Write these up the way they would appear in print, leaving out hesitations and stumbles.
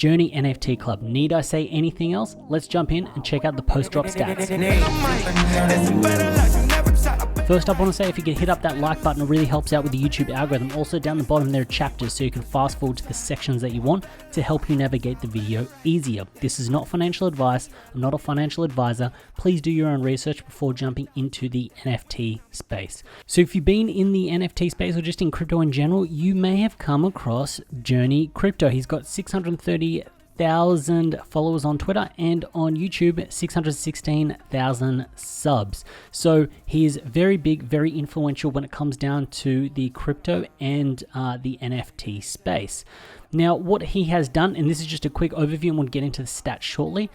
JRNY NFT Club. Need I say anything else? Let's jump in and check out the post-drop stats. First up, I want to say if you could hit up that like button, it really helps out with the YouTube algorithm. Also down the bottom there are chapters so you can fast forward to the sections that you want to help you navigate the video easier. This is not financial advice. I'm not a financial advisor. Please do your own research before jumping into the NFT space. So if you've been in the NFT space or just in crypto in general, you may have come across JRNY Crypto. He's got 630,000 followers on Twitter, and on YouTube 616,000 subs. So he is very big, very influential when it comes down to the crypto and the NFT space. Now, what he has done, and this is just a quick overview, and we'll get into the stats shortly.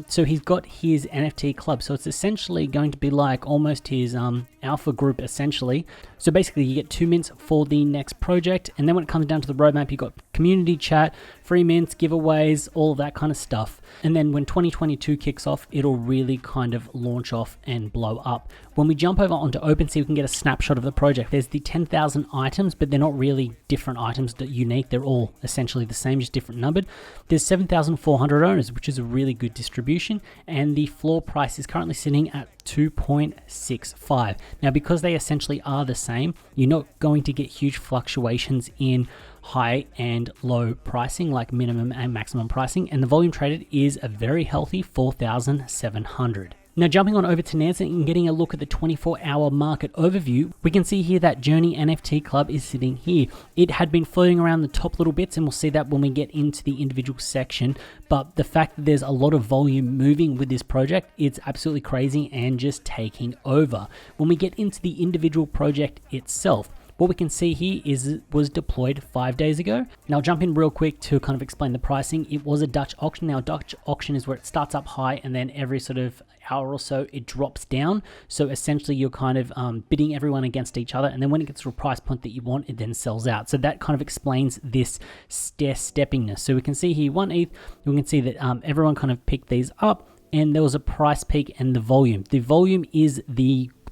So he's got his NFT club. So it's essentially going to be like almost his alpha group, essentially. So basically, you get 2 mints for the next project. And then when it comes down to the roadmap, you've got community chat, free mints, giveaways, all of that kind of stuff. And then when 2022 kicks off, it'll really kind of launch off and blow up. When we jump over onto Opensea, we can get a snapshot of the project. There's the 10,000 items, but they're not really different items that are unique. They're all essentially the same, just different numbered. There's 7,400 owners, which is a really good distribution. And the floor price is currently sitting at 2.65. Now, because they essentially are the same, you're not going to get huge fluctuations in high and low pricing, like minimum and maximum pricing. And the volume traded is a very healthy 4,700. Now, jumping on over to Nansen and getting a look at the 24-hour market overview, we can see here that JRNY NFT Club is sitting here. It had been floating around the top little bits, and we'll see that when we get into the individual section. But the fact that there's a lot of volume moving with this project, it's absolutely crazy and just taking over. When we get into the individual project itself, what we can see here is it was deployed 5 days ago. Now I'll jump in real quick to kind of explain the pricing. It was a Dutch auction. Now Dutch auction is where it starts up high and then every sort of hour or so it drops down. So essentially you're kind of bidding everyone against each other, and then when it gets to a price point that you want, it then sells out. So that kind of explains this stair-steppingness. So we can see here 1 ETH, we can see that everyone kind of picked these up, and there was a price peak and the volume. The volume is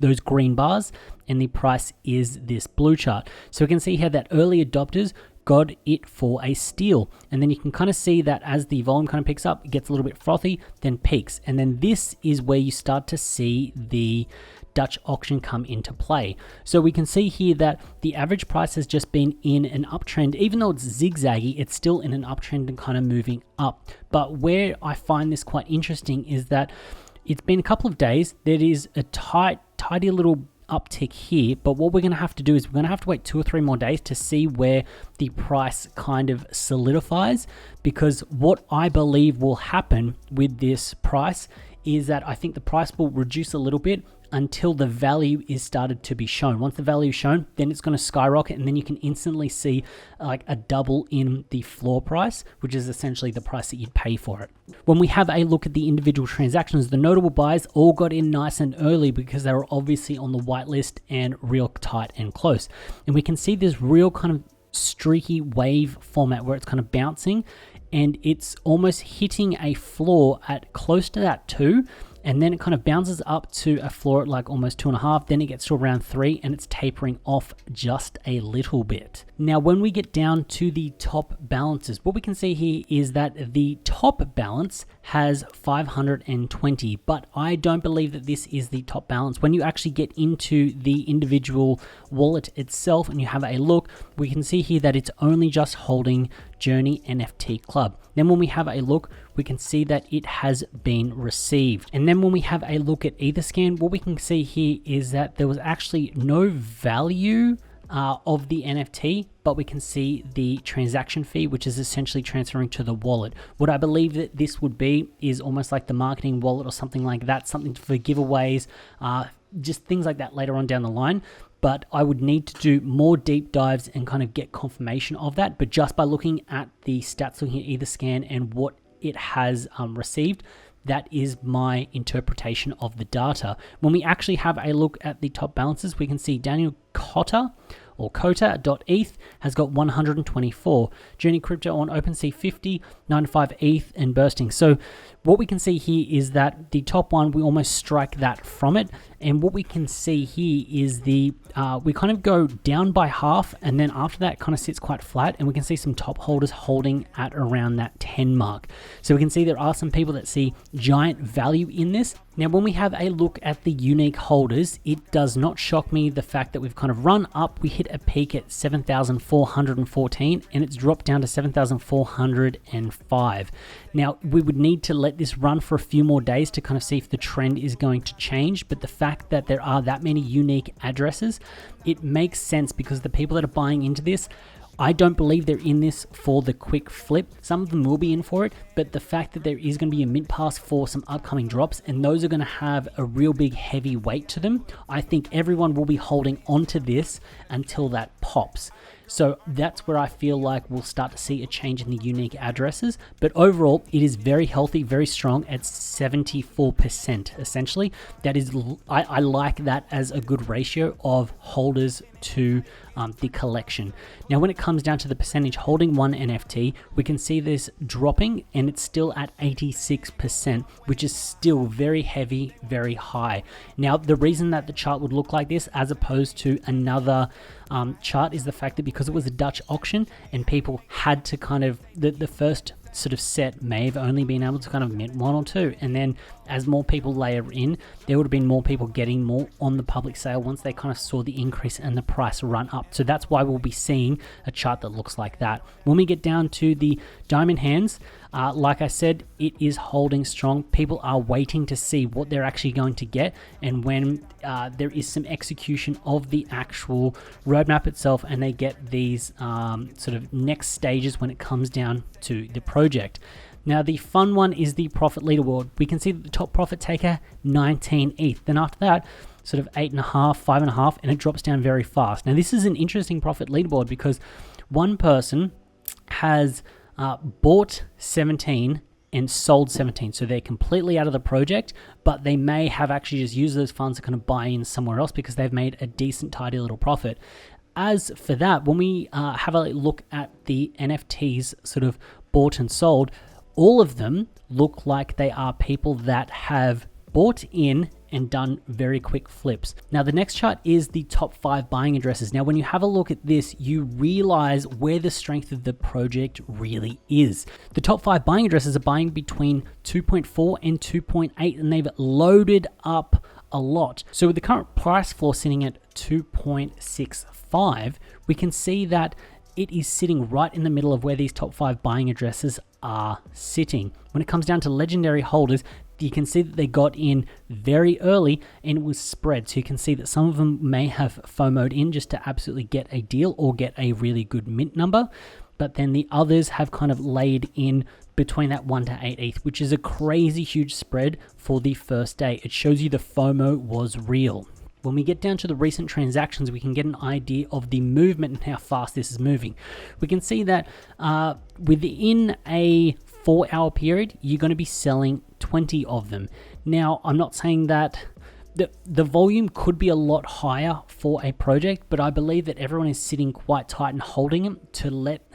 those green bars, and the price is this blue chart. So we can see here that early adopters got it for a steal, and then you can kind of see that as the volume kind of picks up, it gets a little bit frothy, then peaks, and then this is where you start to see the Dutch auction come into play. So we can see here that the average price has just been in an uptrend. Even though it's zigzaggy, it's still in an uptrend and kind of moving up. But where I find this quite interesting is that it's been a couple of days. There is a tidy little uptick here, but what we're going to have to do is we're going to have to wait 2 or 3 more days to see where the price kind of solidifies, because what I believe will happen with this price is that I think the price will reduce a little bit until the value is started to be shown. Once the value is shown, then it's going to skyrocket, and then you can instantly see like a double in the floor price, which is essentially the price that you'd pay for it. When we have a look at the individual transactions, the notable buys all got in nice and early because they were obviously on the whitelist and real tight and close. And we can see this real kind of streaky wave format where it's kind of bouncing, and it's almost hitting a floor at close to that 2, and then it kind of bounces up to a floor at like almost 2.5, then it gets to around 3, and it's tapering off just a little bit. Now, when we get down to the top balances, what we can see here is that the top balance has 520, but I don't believe that this is the top balance. When you actually get into the individual wallet itself and you have a look, we can see here that it's only just holding JRNY NFT Club. Then when we have a look, we can see that it has been received. And then when we have a look at Etherscan, what we can see here is that there was actually no value of the NFT, but we can see the transaction fee, which is essentially transferring to the wallet. What I believe that this would be is almost like the marketing wallet or something like that, something for giveaways, just things like that later on down the line. But I would need to do more deep dives and kind of get confirmation of that. But just by looking at the stats, looking at Etherscan and what it has received, that is my interpretation of the data. When we actually have a look at the top balances, we can see Daniel Cotter or Kota.eth has got 124. JRNY Crypto on Opensea 50, 95 ETH and bursting. So what we can see here is that the top one, we almost strike that from it. And what we can see here is we kind of go down by half, and then after that kind of sits quite flat, and we can see some top holders holding at around that 10 mark. So we can see there are some people that see giant value in this. Now, when we have a look at the unique holders, it does not shock me the fact that we've kind of run up. We hit a peak at 7,414 and it's dropped down to 7,405. Now, we would need to let this run for a few more days to kind of see if the trend is going to change. But the fact that there are that many unique addresses, it makes sense because the people that are buying into this, I don't believe they're in this for the quick flip. Some of them will be in for it, but the fact that there is going to be a mint pass for some upcoming drops, and those are going to have a real big heavy weight to them, I think everyone will be holding onto this until that pops. So that's where I feel like we'll start to see a change in the unique addresses. But overall, it is very healthy, very strong at 74%, essentially. That is, I like that as a good ratio of holders to the collection. Now, when it comes down to the percentage holding one NFT, we can see this dropping and it's still at 86%, which is still very heavy, very high. Now, the reason that the chart would look like this as opposed to another chart is the fact that because it was a Dutch auction and people had to kind of, the first sort of set may have only been able to kind of mint one or two, and then as more people layer in, there would have been more people getting more on the public sale once they kind of saw the increase and the price run up. So that's why we'll be seeing a chart that looks like that. When we get down to the diamond hands, like I said, it is holding strong. People are waiting to see what they're actually going to get, and when there is some execution of the actual roadmap itself and they get these sort of next stages when it comes down to the project. Now, the fun one is the profit leaderboard. We can see that the top profit taker, 19 ETH. Then after that, sort of 8.5, 5.5, and it drops down very fast. Now, this is an interesting profit leaderboard because one person has bought 17 and sold 17. So they're completely out of the project, but they may have actually just used those funds to kind of buy in somewhere else because they've made a decent, tidy little profit. As for that, when we have a look at the NFTs sort of bought and sold, all of them look like they are people that have bought in and done very quick flips. Now, the next chart is the top 5 buying addresses. Now, when you have a look at this, you realize where the strength of the project really is. The top 5 buying addresses are buying between 2.4 and 2.8, and they've loaded up a lot. So with the current price floor sitting at 2.65, we can see that it is sitting right in the middle of where these top 5 buying addresses are sitting. When it comes down to legendary holders, you can see that they got in very early and it was spread. So you can see that some of them may have FOMO'd in just to absolutely get a deal or get a really good mint number. But then the others have kind of laid in between that 1 to 8 ETH, which is a crazy huge spread for the first day. It shows you the FOMO was real. When we get down to the recent transactions, we can get an idea of the movement and how fast this is moving. We can see that within a 4-hour period, you're going to be selling 20 of them. Now, I'm not saying that the volume could be a lot higher for a project, but I believe that everyone is sitting quite tight and holding them to let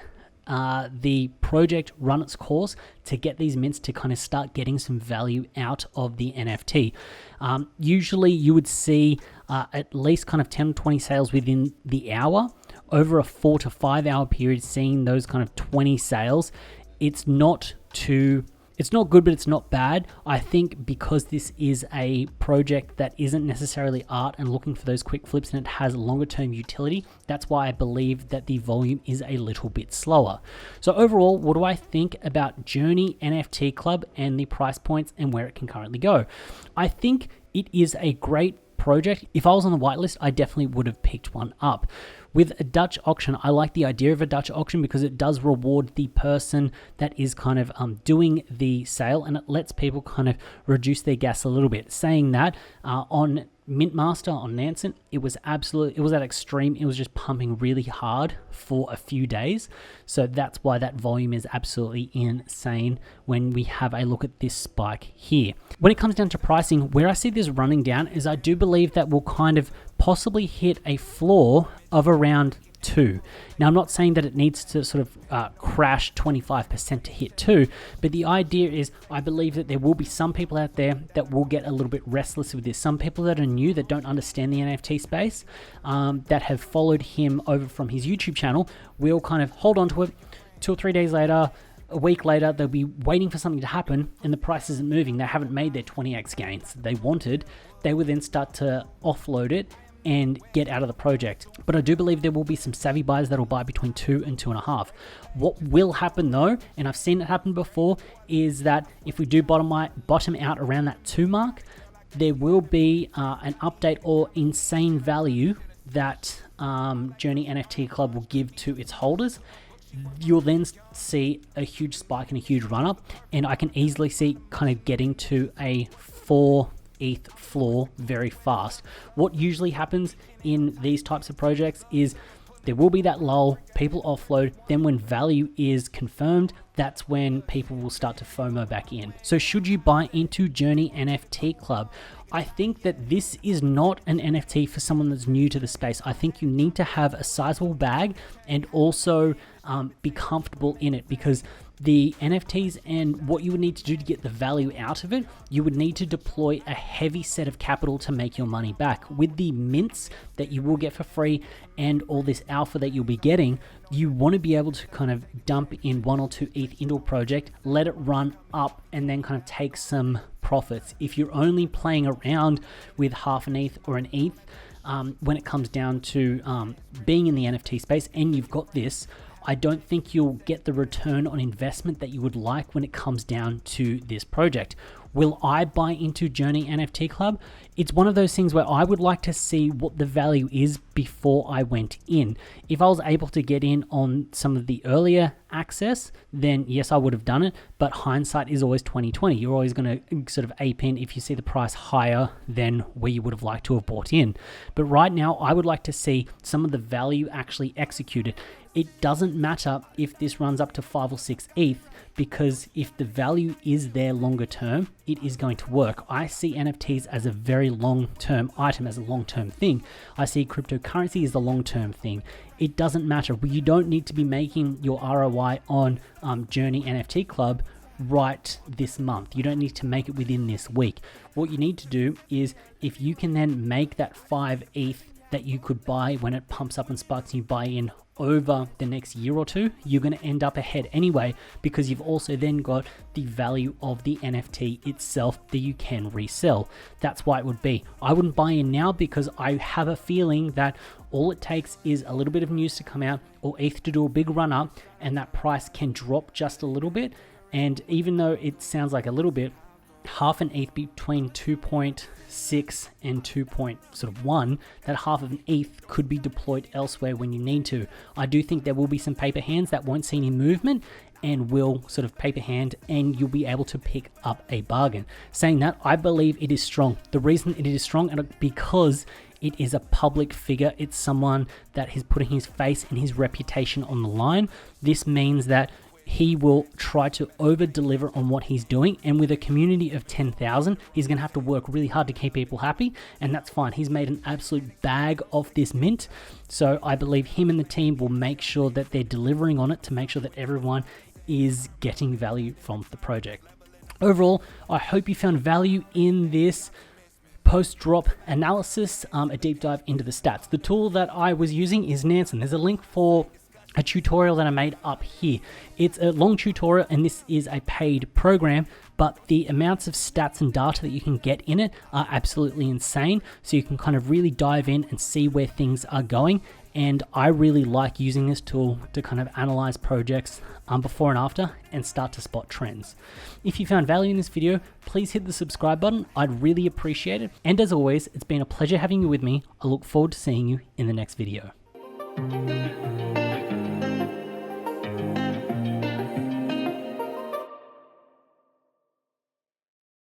the project run its course to get these mints to kind of start getting some value out of the NFT. Usually you would see at least kind of 10 or 20 sales within the hour. Over a 4 to 5 hour period, seeing those kind of 20 sales, it's not good, but it's not bad. I think because this is a project that isn't necessarily art and looking for those quick flips, and it has longer term utility, that's why I believe that the volume is a little bit slower. So overall, what do I think about JRNY NFT Club and the price points and where it can currently go? I think it is a great project. If I was on the whitelist, I definitely would have picked one up. With a Dutch auction, I like the idea of a Dutch auction because it does reward the person that is kind of doing the sale, and it lets people kind of reduce their gas a little bit. Saying that, on Mint Master on Nansen, it was at extreme. It was just pumping really hard for a few days. So that's why that volume is absolutely insane when we have a look at this spike here. When it comes down to pricing, where I see this running down is I do believe that we'll kind of possibly hit a floor of around 2. Now, I'm not saying that it needs to sort of crash 25% to hit 2, but the idea is I believe that there will be some people out there that will get a little bit restless with this. Some people that are new, that don't understand the NFT space, that have followed him over from his YouTube channel, will kind of hold on to it. 2 or 3 days later, a week later, they'll be waiting for something to happen and the price isn't moving. They haven't made their 20x gains they wanted. They will then start to offload it and get out of the project. But I do believe there will be some savvy buyers that will buy between 2 and 2.5. What will happen though, and I've seen it happen before, is that if we do bottom out around that 2 mark, there will be an update or insane value that JRNY NFT Club will give to its holders. You'll then see a huge spike and a huge run up, and I can easily see kind of getting to a 4 ETH floor very fast. What usually happens in these types of projects is there will be that lull, people offload, then when value is confirmed, that's when people will start to FOMO back in. So should you buy into JRNY NFT Club? I think that this is not an NFT for someone that's new to the space. I think you need to have a sizable bag and also be comfortable in it, because the NFTs and what you would need to do to get the value out of it, you would need to deploy a heavy set of capital to make your money back. With the mints that you will get for free and all this alpha that you'll be getting, you want to be able to kind of dump in 1 or 2 ETH into a project, let it run up, and then kind of take some profits. If you're only playing around with half an ETH or an ETH, when it comes down to being in the NFT space and you've got this, I don't think you'll get the return on investment that you would like when it comes down to this project. Will I buy into JRNY NFT Club? It's one of those things where I would like to see what the value is before I went in. If I was able to get in on some of the earlier access, then yes, I would have done it. But hindsight is always 20/20. You're always going to sort of ape in if you see the price higher than where you would have liked to have bought in. But right now, I would like to see some of the value actually executed. It doesn't matter if this runs up to 5 or 6 ETH, because if the value is there longer term, it is going to work. I see NFTs as a very long-term item, as a long-term thing. I see cryptocurrency as a long-term thing. It doesn't matter. You don't need to be making your ROI on JRNY NFT Club right this month. You don't need to make it within this week. What you need to do is, if you can then make that 5 ETH that you could buy when it pumps up and spikes and you buy in over the next year or two, you're going to end up ahead anyway, because you've also then got the value of the NFT itself that you can resell. That's why it would be. I wouldn't buy in now, because I have a feeling that all it takes is a little bit of news to come out or ETH to do a big run up, and that price can drop just a little bit. And even though it sounds like a little bit, half an ETH between 2.6 and 2.1, that half of an ETH could be deployed elsewhere when you need to. I do think there will be some paper hands that won't see any movement and will sort of paper hand, and you'll be able to pick up a bargain. Saying that, I believe it is strong. The reason it is strong, and because it is a public figure, it's someone that is putting his face and his reputation on the line. This means that he will try to over deliver on what he's doing, and with a community of 10,000, he's going to have to work really hard to keep people happy, and that's fine. He's made an absolute bag of this mint, so I believe him and the team will make sure that they're delivering on it to make sure that everyone is getting value from the project. Overall, I hope you found value in this post-drop analysis, a deep dive into the stats. The tool that I was using is Nansen. There's a link for a tutorial that I made up here. It's a long tutorial, and this is a paid program, but the amounts of stats and data that you can get in it are absolutely insane. So you can kind of really dive in and see where things are going. And I really like using this tool to kind of analyze projects before and after and start to spot trends. If you found value in this video, please hit the subscribe button. I'd really appreciate it. And as always, it's been a pleasure having you with me. I look forward to seeing you in the next video.